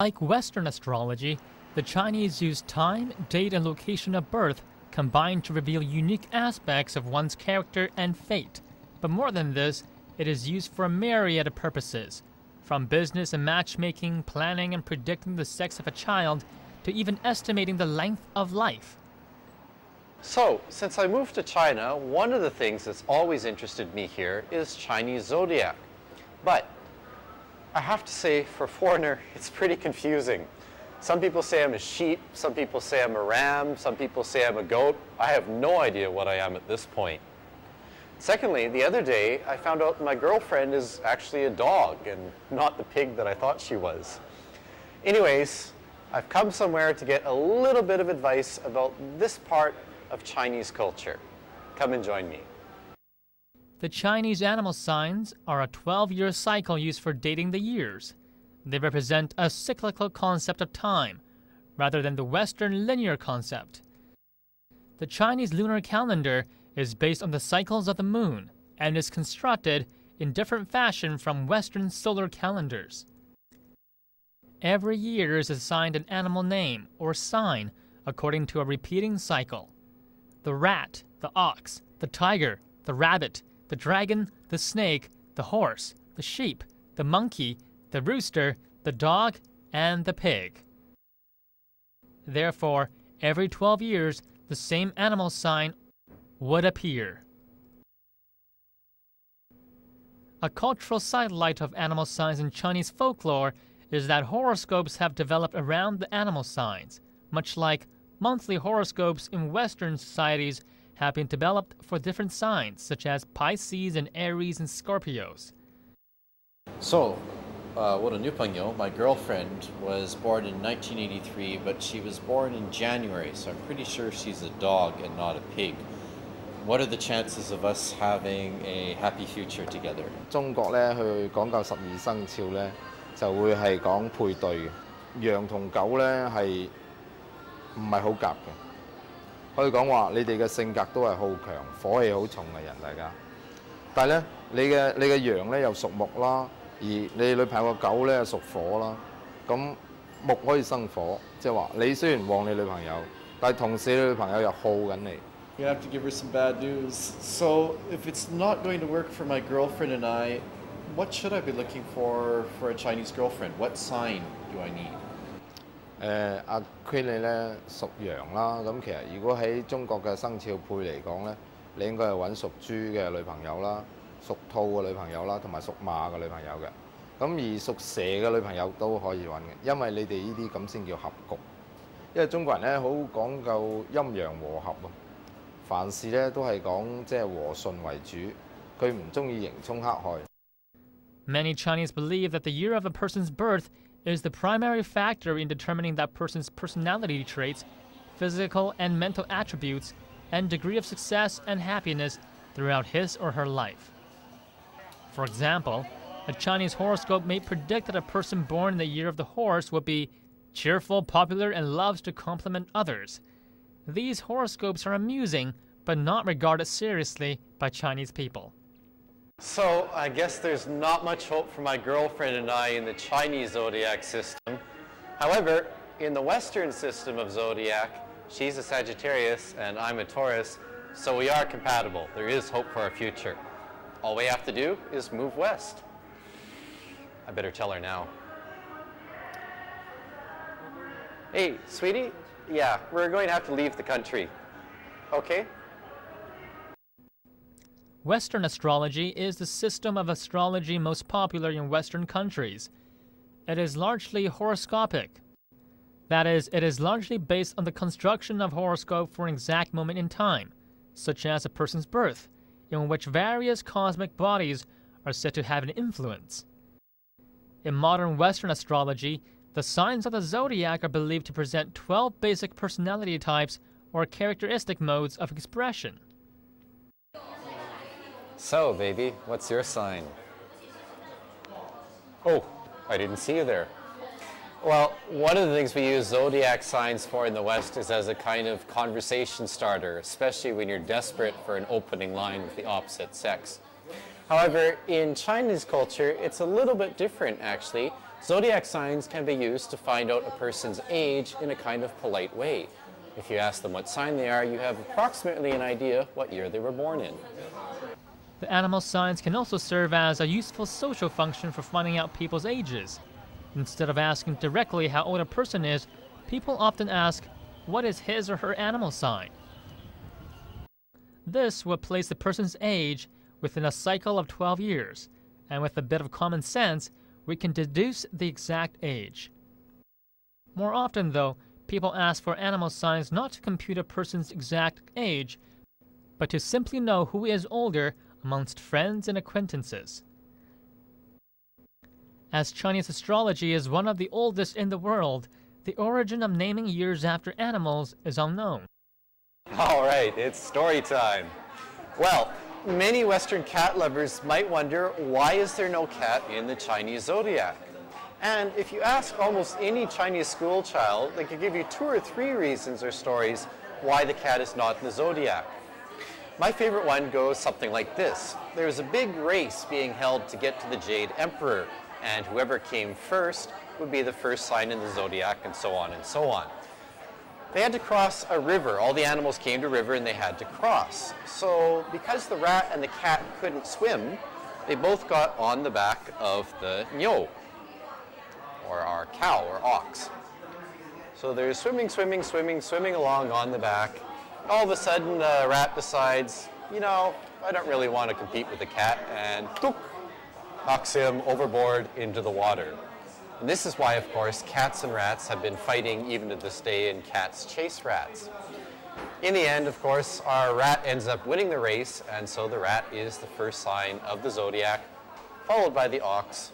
Like Western astrology, the Chinese use time, date, and location of birth combined to reveal unique aspects of one's character and fate. But more than this, it is used for a myriad of purposes, from business and matchmaking, planning and predicting the sex of a child, to even estimating the length of life. So, since I moved to China, one of the things that's always interested me here is Chinese zodiac. But I have to say, for a foreigner, it's pretty confusing. Some people say I'm a sheep, some people say I'm a ram, some people say I'm a goat. I have no idea what I am at this point. Secondly, the other day, I found out my girlfriend is actually a dog and not the pig that I thought she was. Anyways, I've come somewhere to get a little bit of advice about this part of Chinese culture. Come and join me. The Chinese animal signs are a 12-year cycle used for dating the years. They represent a cyclical concept of time, rather than the Western linear concept. The Chinese lunar calendar is based on the cycles of the moon and is constructed in different fashion from Western solar calendars. Every year is assigned an animal name or sign according to a repeating cycle. The rat, the ox, the tiger, the rabbit, the dragon, the snake, the horse, the sheep, the monkey, the rooster, the dog, and the pig. Therefore, every 12 years, the same animal sign would appear. A cultural sidelight of animal signs in Chinese folklore is that horoscopes have developed around the animal signs, much like monthly horoscopes in Western societies have been developed for different signs, such as Pisces and Aries and Scorpios. So, 我的女朋友, my girlfriend, was born in 1983, but she was born in January, so I'm pretty sure she's a dog and not a pig. What are the chances of us having a happy future together? 中國咧去講究12生肖咧，就會係講配對嘅。羊同狗咧係唔係好夾嘅？可以講話你哋嘅性格都係好強，火氣好重嘅人大家。但係咧，你嘅羊咧又屬木啦，而你女朋友個狗咧又屬火啦。咁木可以生火，即係話你雖然旺你女朋友，但係同時你女朋友又耗緊你。 You have to give her some bad news. So, if it's not going to work for my girlfriend and I, what should I be looking for a Chinese girlfriend? What sign do I need? 阿 Queen 你咧屬羊啦，咁其實如果喺中國嘅生肖配嚟講咧，你應該係揾屬豬嘅女朋友啦、屬兔嘅女朋友啦，同埋屬馬嘅女朋友嘅。咁而屬蛇嘅女朋友都可以揾嘅，因為你哋呢啲咁先叫合局。因為中國人咧好講究陰陽和合啊。 凡事咧都係講即係和順為主，佢唔中意刑沖克害。Many Chinese believe that the year of a person's birth is the primary factor in determining that person's personality traits, physical and mental attributes, and degree of success and happiness throughout his or her life. For example, a Chinese horoscope may predict that a person born in the year of the horse would be cheerful, popular, and loves to compliment others. These horoscopes are amusing, but not regarded seriously by Chinese people. So, I guess there's not much hope for my girlfriend and I in the Chinese zodiac system. However, in the Western system of zodiac, she's a Sagittarius and I'm a Taurus, so we are compatible. There is hope for our future. All we have to do is move west. I better tell her now. Hey, sweetie? Yeah, we're going to have to leave the country. Okay? Western astrology is the system of astrology most popular in Western countries. It is largely horoscopic. That is, it is largely based on the construction of horoscope for an exact moment in time, such as a person's birth, in which various cosmic bodies are said to have an influence. In modern Western astrology, the signs of the zodiac are believed to present 12 basic personality types or characteristic modes of expression. So, baby, what's your sign? Oh, I didn't see you there. Well, one of the things we use zodiac signs for in the West is as a kind of conversation starter, especially when you're desperate for an opening line with the opposite sex. However, in Chinese culture, it's a little bit different actually. Zodiac signs can be used to find out a person's age in a kind of polite way. If you ask them what sign they are, you have approximately an idea what year they were born in. The animal signs can also serve as a useful social function for finding out people's ages. Instead of asking directly how old a person is, people often ask, what is his or her animal sign? This will place the person's age within a cycle of 12 years, and with a bit of common sense, we can deduce the exact age. More often, though, people ask for animal signs not to compute a person's exact age, but to simply know who is older amongst friends and acquaintances. As Chinese astrology is one of the oldest in the world, the origin of naming years after animals is unknown. All right, it's story time. Well, many Western cat lovers might wonder, why is there no cat in the Chinese zodiac? And if you ask almost any Chinese school child, they could give you 2 or 3 reasons or stories why the cat is not in the zodiac. My favorite one goes something like this. There was a big race being held to get to the Jade Emperor, and whoever came first would be the first sign in the zodiac, and so on and so on. They had to cross a river. All the animals came to a river and they had to cross. So because the rat and the cat couldn't swim, they both got on the back of the niu, or our cow or ox. So they're swimming along on the back. All of a sudden the rat decides, you know, I don't really want to compete with the cat, and knocks him overboard into the water. And this is why, of course, cats and rats have been fighting even to this day, and cats chase rats. In the end, of course, our rat ends up winning the race, and so the rat is the first sign of the zodiac, followed by the ox,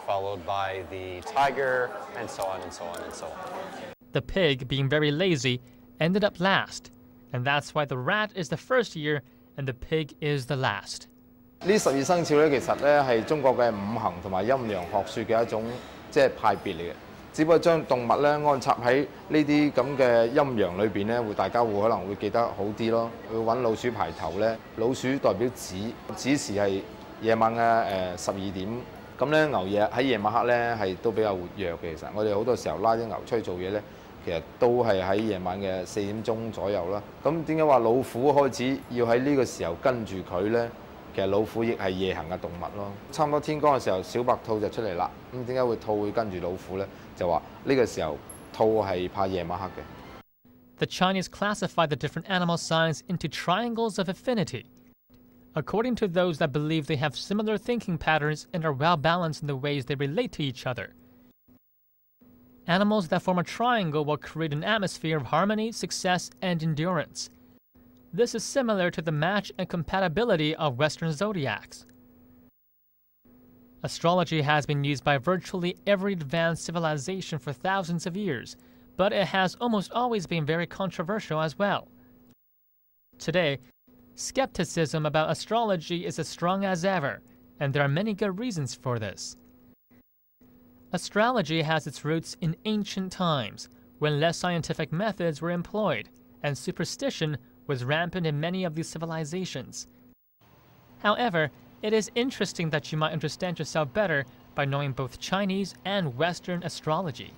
followed by the tiger, and so on and so on and so on. The pig, being very lazy, ended up last, and that's why the rat is the first year and the pig is the last. 呢12生肖咧，其實咧係中國嘅五行同埋陰陽學説嘅一種派別嚟嘅，只不過將動物咧安插喺呢啲咁嘅陰陽裏邊咧，大家可能會記得好啲咯。會揾老鼠排頭咧，老鼠代表子，子時係夜晚嘅12點。咁咧牛夜喺夜晚黑咧係都比較活躍嘅。其實我哋好多時候拉啲牛出去做嘢咧，其實都係喺夜晚嘅4點鐘左右啦。咁點解話老虎開始要喺呢個時候跟住佢咧？其實老虎亦係夜行嘅動物咯。差唔多天光嘅時候，小白兔就出嚟啦。咁點解兔會跟住老虎咧？就話呢個時候兔係怕夜晚黑嘅。The Chinese classify the different animal signs into triangles of affinity, according to those that believe they have similar thinking patterns and are well balanced in the ways they relate to each other. Animals that form a triangle will create an atmosphere of harmony, success, and endurance. This is similar to the match and compatibility of Western zodiacs. Astrology has been used by virtually every advanced civilization for thousands of years, but it has almost always been very controversial as well. Today, skepticism about astrology is as strong as ever, and there are many good reasons for this. Astrology has its roots in ancient times, when less scientific methods were employed, and superstition was rampant in many of these civilizations. However, it is interesting that you might understand yourself better by knowing both Chinese and Western astrology.